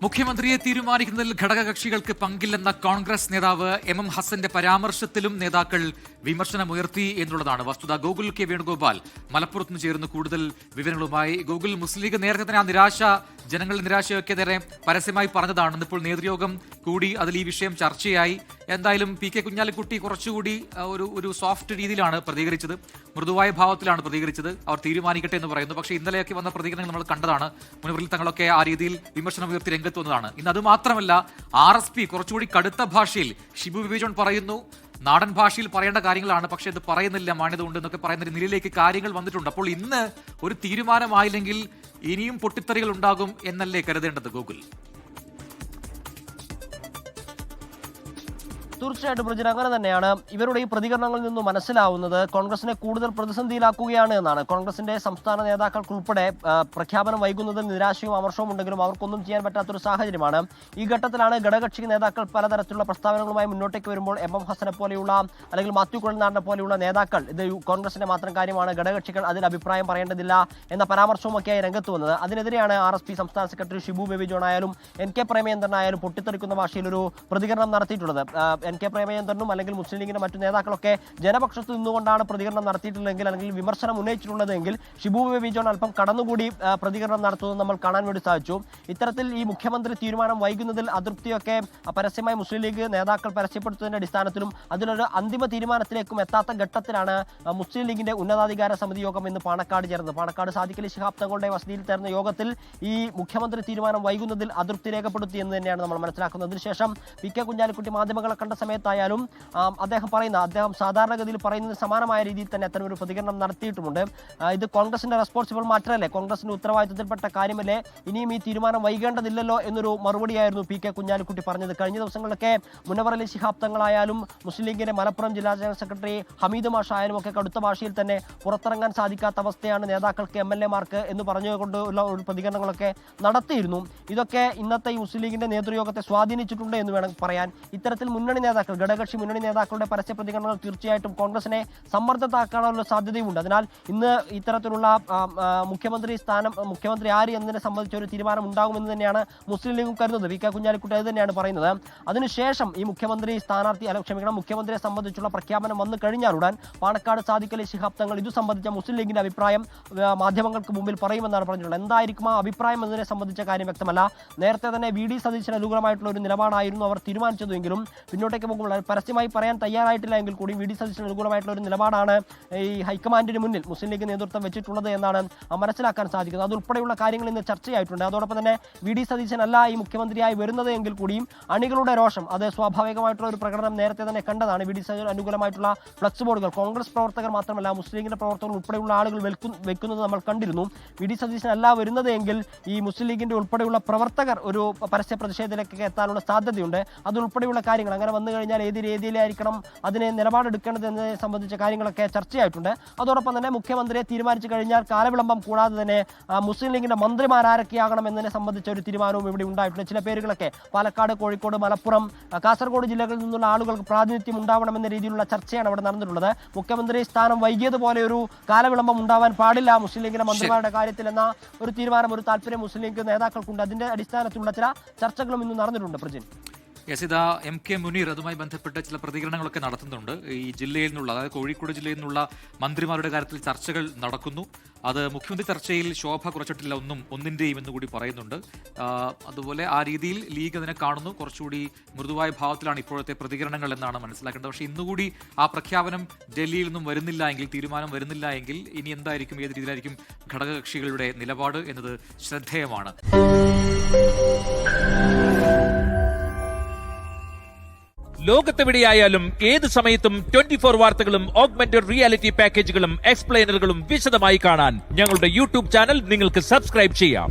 മുഖ്യമന്ത്രിയെ തീരുമാനിക്കുന്നതിൽ ഘടകകക്ഷികൾക്ക് പങ്കില്ലെന്ന കോൺഗ്രസ് നേതാവ് എം ഹസന്റെ പരാമർശത്തിലും നേതാക്കൾ വിമർശനമുയർത്തി എന്നുള്ളതാണ് വസ്തുത. ഗോകുൽ കെ വേണുഗോപാൽ മലപ്പുറത്ത് നിന്ന് ചേർന്ന് കൂടുതൽ വിവരങ്ങളുമായി. ഗോകുൽ, മുസ്ലിം ലീഗ് നേരത്തെ തന്നെ ആ നിരാശ, ജനങ്ങളുടെ നിരാശയൊക്കെ നേരെ പരസ്യമായി പറഞ്ഞതാണ്. ഇന്നിപ്പോൾ നേതൃയോഗം കൂടി അതിൽ ഈ വിഷയം ചർച്ചയായി. എന്തായാലും പി കെ കുഞ്ഞാലിക്കുട്ടി കുറച്ചുകൂടി ഒരു സോഫ്റ്റ് രീതിയിലാണ് പ്രതികരിച്ചത്, മൃദുവായ ഭാവത്തിലാണ് പ്രതികരിച്ചത്. അവർ തീരുമാനിക്കട്ടെ എന്ന് പറയുന്നു. പക്ഷേ ഇന്നലെയൊക്കെ വന്ന പ്രതികരണങ്ങൾ നമ്മൾ കണ്ടതാണ്. മുൻവരിൽ തങ്ങളൊക്കെ ആ രീതിയിൽ വിമർശനമുയർത്തി രംഗത്ത് വന്നതാണ്. ഇന്ന് അത് മാത്രമല്ല, RSP കുറച്ചുകൂടി കടുത്ത ഭാഷയിൽ ഷിബു ബേബി ജോൺ പറയുന്നു. നാടൻ ഭാഷയിൽ പറയേണ്ട കാര്യങ്ങളാണ്, പക്ഷെ ഇത് പറയുന്നില്ല, മാന്യത ഉണ്ട് എന്നൊക്കെ പറയുന്ന ഒരു നിലയിലേക്ക് കാര്യങ്ങൾ വന്നിട്ടുണ്ട്. അപ്പോൾ ഇന്ന് ഒരു തീരുമാനമായില്ലെങ്കിൽ ഇനിയും പൊട്ടിത്തെറികൾ ഉണ്ടാകും എന്നല്ലേ കരുതേണ്ടത് ഗോകുൽ? തീർച്ചയായിട്ടും പ്രജന, അങ്ങനെ തന്നെയാണ്. ഇവരുടെ ഈ പ്രതികരണങ്ങളിൽ നിന്ന് മനസ്സിലാവുന്നത് കോൺഗ്രസിനെ കൂടുതൽ പ്രതിസന്ധിയിലാക്കുകയാണ് എന്നാണ്. കോൺഗ്രസിന്റെ സംസ്ഥാന നേതാക്കൾക്കുൾപ്പെടെ പ്രഖ്യാപനം വൈകുന്നതിൽ നിരാശയും അമർഷവും ഉണ്ടെങ്കിലും അവർക്കൊന്നും ചെയ്യാൻ പറ്റാത്തൊരു സാഹചര്യമാണ്. ഈ ഘട്ടത്തിലാണ് ഘടകകക്ഷി നേതാക്കൾ പലതരത്തിലുള്ള പ്രസ്താവനകളുമായി മുന്നോട്ടേക്ക് വരുമ്പോൾ എം ഹസനെ പോലെയുള്ള അല്ലെങ്കിൽ മാത്യു കുഴൽനാടനെ പോലെയുള്ള നേതാക്കൾ ഇത് കോൺഗ്രസിന്റെ മാത്രം കാര്യമാണ്, ഘടകകക്ഷികൾ അതിൽ അഭിപ്രായം പറയേണ്ടതില്ല എന്ന പരാമർശവുമൊക്കെയായി രംഗത്ത് വന്നത്. അതിനെതിരെയാണ് RSP സംസ്ഥാന സെക്രട്ടറി ഷിബു ബേബി ജോൺ ആയാലും NK പ്രേമചന്ദ്രനായാലും പൊട്ടിത്തെറിക്കുന്ന ഭാഷയിൽ ഒരു പ്രതികരണം നടത്തിയിട്ടുള്ളത്. NK പ്രേമചന്ദ്രനും അല്ലെങ്കിൽ മുസ്ലിം ലീഗിന്റെ മറ്റു നേതാക്കളൊക്കെ ജനപക്ഷത്ത് നിന്നുകൊണ്ടാണ് പ്രതികരണം നടത്തിയിട്ടുള്ളതെങ്കിൽ അല്ലെങ്കിൽ വിമർശനം ഉന്നയിച്ചിട്ടുള്ളതെങ്കിൽ ഷിബു ബേബി ജോൺ അല്പം കടന്നുകൂടി പ്രതികരണം നടത്തുന്നത് നമ്മൾ കാണാൻ വേണ്ടി സാധിച്ചു. ഇത്തരത്തിൽ ഈ മുഖ്യമന്ത്രി തീരുമാനം വൈകുന്നതിൽ അതൃപ്തിയൊക്കെ പരസ്യമായി മുസ്ലിം ലീഗ് നേതാക്കൾ പരസ്യപ്പെടുത്തുന്നതിന്റെ അടിസ്ഥാനത്തിലും അതിലൊരു അന്തിമ തീരുമാനത്തിലേക്കും എത്താത്ത ഘട്ടത്തിലാണ് മുസ്ലിം ലീഗിന്റെ ഉന്നതാധികാര സമിതി യോഗം ഇന്ന് പാണക്കാട് ചേർന്നത്. പാണക്കാട് സാദിഖ് അലി ശിഹാബ് തങ്ങളുടെ വസതിയിൽ ചേർന്ന യോഗത്തിൽ ഈ മുഖ്യമന്ത്രി തീരുമാനം വൈകുന്നതിൽ അതൃപ്തി രേഖപ്പെടുത്തി എന്ന് തന്നെയാണ് നമ്മൾ മനസ്സിലാക്കുന്നത്. അതിനുശേഷം പി കെ കുഞ്ഞാലിക്കുട്ടി മാധ്യമങ്ങളെ കണ്ട സമയത്തായാലും അദ്ദേഹം സാധാരണഗതിയിൽ പറയുന്നത് സമാനമായ രീതിയിൽ തന്നെ അത്തരം ഒരു പ്രതികരണം നടത്തിയിട്ടുമുണ്ട്. ഇത് കോൺഗ്രസിന്റെ റെസ്പോൺസിബിൾ മാറ്ററല്ലേ, കോൺഗ്രസിന്റെ ഉത്തരവാദിത്തത്തിൽപ്പെട്ട കാര്യമല്ലേ, ഇനിയും ഈ തീരുമാനം വൈകേണ്ടതില്ലല്ലോ എന്നൊരു മറുപടിയായിരുന്നു പി കെ കുഞ്ഞാലിക്കുട്ടി പറഞ്ഞത്. കഴിഞ്ഞ ദിവസങ്ങളിലൊക്കെ മുനവർ അലി ശിഹാബ് തങ്ങളായാലും മുസ്ലിം ലീഗിന്റെ മലപ്പുറം ജില്ലാ ജനറൽ സെക്രട്ടറി ഹമീദ് മാഷ് ആയാലും ഒക്കെ കടുത്ത ഭാഷയിൽ തന്നെ പുറത്തിറങ്ങാൻ സാധിക്കാത്ത അവസ്ഥയാണ് നേതാക്കൾക്ക്, MLA-മാർക്ക് എന്ന് പറഞ്ഞുകൊണ്ടുള്ള ഒരു പ്രതികരണങ്ങളൊക്കെ നടത്തിയിരുന്നു. ഇതൊക്കെ ഇന്നത്തെ ഈ മുസ്ലിം ലീഗിന്റെ നേതൃയോഗത്തെ സ്വാധീനിച്ചിട്ടുണ്ട് എന്ന് വേണം പറയാൻ. ഇത്തരത്തിൽ മുന്നണി നേതാക്കൾ, ഘടകകക്ഷി മുന്നണി നേതാക്കളുടെ പരസ്യ പ്രതികരണങ്ങൾ തീർച്ചയായിട്ടും കോൺഗ്രസിനെ സമ്മർദ്ദത്താക്കാനുള്ള സാധ്യതയുണ്ട്. അതിനാൽ ഇന്ന് ഇത്തരത്തിലുള്ള മുഖ്യമന്ത്രി ആര് എന്നതിനെ സംബന്ധിച്ച ഒരു തീരുമാനം ഉണ്ടാകുമെന്ന് തന്നെയാണ് മുസ്ലിം ലീഗും കരുതുന്നത്. പി കെ കുഞ്ഞാലിക്കുട്ടി അത് തന്നെയാണ് പറയുന്നത്. അതിനുശേഷം ഈ മുഖ്യമന്ത്രിയെ സംബന്ധിച്ചുള്ള പ്രഖ്യാപനം വന്നു കഴിഞ്ഞാലുടൻ പാണക്കാട് സാദിഖ് അലി ശിഹാബ് തങ്ങൾ ഇതു സംബന്ധിച്ച മുസ്ലിം ലീഗിന്റെ അഭിപ്രായം മാധ്യമങ്ങൾക്ക് മുമ്പിൽ പറയുമെന്നാണ് പറഞ്ഞിട്ടുള്ളത്. എന്തായിരിക്കും ആ അഭിപ്രായം എന്നതിനെ സംബന്ധിച്ച കാര്യം വ്യക്തമല്ല. നേരത്തെ തന്നെ VD സതീശന് അനുകൂലമായിട്ടുള്ള ഒരു നിലപാടായിരുന്നു അവർ തീരുമാനിച്ചതെങ്കിലും പിന്നോട്ടേക്ക് പോകുമ്പോൾ പരസ്യമായി പറയാൻ തയ്യാറായിട്ടില്ല എങ്കിൽ കൂടി VD സതീശന് അനുകൂലമായിട്ടുള്ള ഒരു നിലപാടാണ് ഈ ഹൈക്കമാൻഡിന് മുന്നിൽ മുസ്ലിം ലീഗ് നേതൃത്വം വെച്ചിട്ടുള്ളത് എന്നാണ് മനസ്സിലാക്കാൻ സാധിക്കുന്നത്. അതുൾപ്പെടെയുള്ള കാര്യങ്ങൾ ഇന്ന് ചർച്ചയായിട്ടുണ്ട്. അതോടൊപ്പം തന്നെ VD സതീശനല്ല ഈ മുഖ്യമന്ത്രിയായി വരുന്നത് എങ്കിൽ കൂടിയും അണികളുടെ രോഷം, അത് സ്വാഭാവികമായിട്ടുള്ള ഒരു പ്രകടനം നേരത്തെ തന്നെ കണ്ടതാണ്. VD സതീശന് അനുകൂലമായിട്ടുള്ള ഫ്ലക്സ് ബോർഡുകൾ കോൺഗ്രസ് പ്രവർത്തകർ മാത്രമല്ല മുസ്ലിം ലീഗിന്റെ പ്രവർത്തകർ ഉൾപ്പെടെയുള്ള ആളുകൾ വെക്കുന്നത് നമ്മൾ കണ്ടിരുന്നു. VD സതീശനല്ല വരുന്നത് എങ്കിൽ ഈ മുസ്ലിം ലീഗിന്റെ ഉൾപ്പെടെയുള്ള പ്രവർത്തകർ ഒരു പരസ്യ പ്രതിഷേധത്തിലേക്ക് എത്താനുള്ള സാധ്യതയുണ്ട്. അതുൾപ്പെടെയുള്ള കാര്യങ്ങൾ അങ്ങനെ വന്നു കഴിഞ്ഞാൽ ഏത് രീതിയിലായിരിക്കണം അതിനെ നിലപാടെടുക്കേണ്ടത് എന്നതിനെ സംബന്ധിച്ച കാര്യങ്ങളൊക്കെ ചർച്ചയായിട്ടുണ്ട്. അതോടൊപ്പം തന്നെ മുഖ്യമന്ത്രിയെ തീരുമാനിച്ചു കഴിഞ്ഞാൽ കാലവിളംബം കൂടാതെ തന്നെ മുസ്ലിം ലീഗിന്റെ മന്ത്രിമാരാരൊക്കെയാകണം എന്നതിനെ സംബന്ധിച്ച ഒരു തീരുമാനവും ഇവിടെ ഉണ്ടായിട്ടുണ്ട്. ചില പേരുകളൊക്കെ പാലക്കാട്, കോഴിക്കോട്, മലപ്പുറം, കാസർഗോഡ് ജില്ലകളിൽ നിന്നുള്ള ആളുകൾക്ക് പ്രാതിനിധ്യം ഉണ്ടാവണമെന്ന രീതിയിലുള്ള ചർച്ചയാണ് അവിടെ നടന്നിട്ടുള്ളത്. മുഖ്യമന്ത്രി സ്ഥാനം വൈകിയതുപോലെ ഒരു കാലവിളംബം ഉണ്ടാവാൻ പാടില്ല മുസ്ലിം ലീഗിന്റെ മന്ത്രിമാരുടെ കാര്യത്തിൽ എന്ന ഒരു തീരുമാനം, ഒരു താല്പര്യം മുസ്ലിം ലീഗ് നേതാക്കൾക്കുണ്ട്. അതിന്റെ അടിസ്ഥാനത്തിലുള്ള ചില ചർച്ചകളും ഇന്ന് നടന്നിട്ടുണ്ട്. പ്രജിൻ, യസിത MK മുനീർ അതുമായി ബന്ധപ്പെട്ട് ചില പ്രതികരണങ്ങളൊക്കെ നടത്തുന്നുണ്ട്. ഈ ജില്ലയിൽ നിന്നുള്ള, അതായത് കോഴിക്കോട് ജില്ലയിൽ നിന്നുള്ള മന്ത്രിമാരുടെ കാര്യത്തിൽ ചർച്ചകൾ നടക്കുന്നു. അത് മുഖ്യമന്ത്രി ചർച്ചയിൽ ശോഭ കുറച്ചിട്ടില്ല ഒന്നിൻ്റെയും എന്നുകൂടി പറയുന്നുണ്ട്. അതുപോലെ ആ രീതിയിൽ ലീഗ് അതിനെ കാണുന്നു. കുറച്ചുകൂടി മൃദുവായ ഭാവത്തിലാണ് ഇപ്പോഴത്തെ പ്രതികരണങ്ങൾ എന്നാണ് മനസ്സിലാക്കേണ്ടത്. പക്ഷേ ഇന്നുകൂടി ആ പ്രഖ്യാപനം ഡൽഹിയിൽ നിന്നും വരുന്നില്ല എങ്കിൽ, തീരുമാനം വരുന്നില്ല എങ്കിൽ ഇനി എന്തായിരിക്കും, ഏത് രീതിയിലായിരിക്കും ഘടകകക്ഷികളുടെ നിലപാട് എന്നത് ശ്രദ്ധേയമാണ്. ലോകത്തെവിടെയായാലും ഏത് സമയത്തും 24 വാർത്തകളും ഓഗ്മെന്റഡ് റിയാലിറ്റി പാക്കേജുകളും എക്സ്പ്ലെയിനറുകളും വിശദമായി കാണാൻ ഞങ്ങളുടെ YouTube ചാനൽ നിങ്ങൾക്ക് സബ്സ്ക്രൈബ് ചെയ്യാം.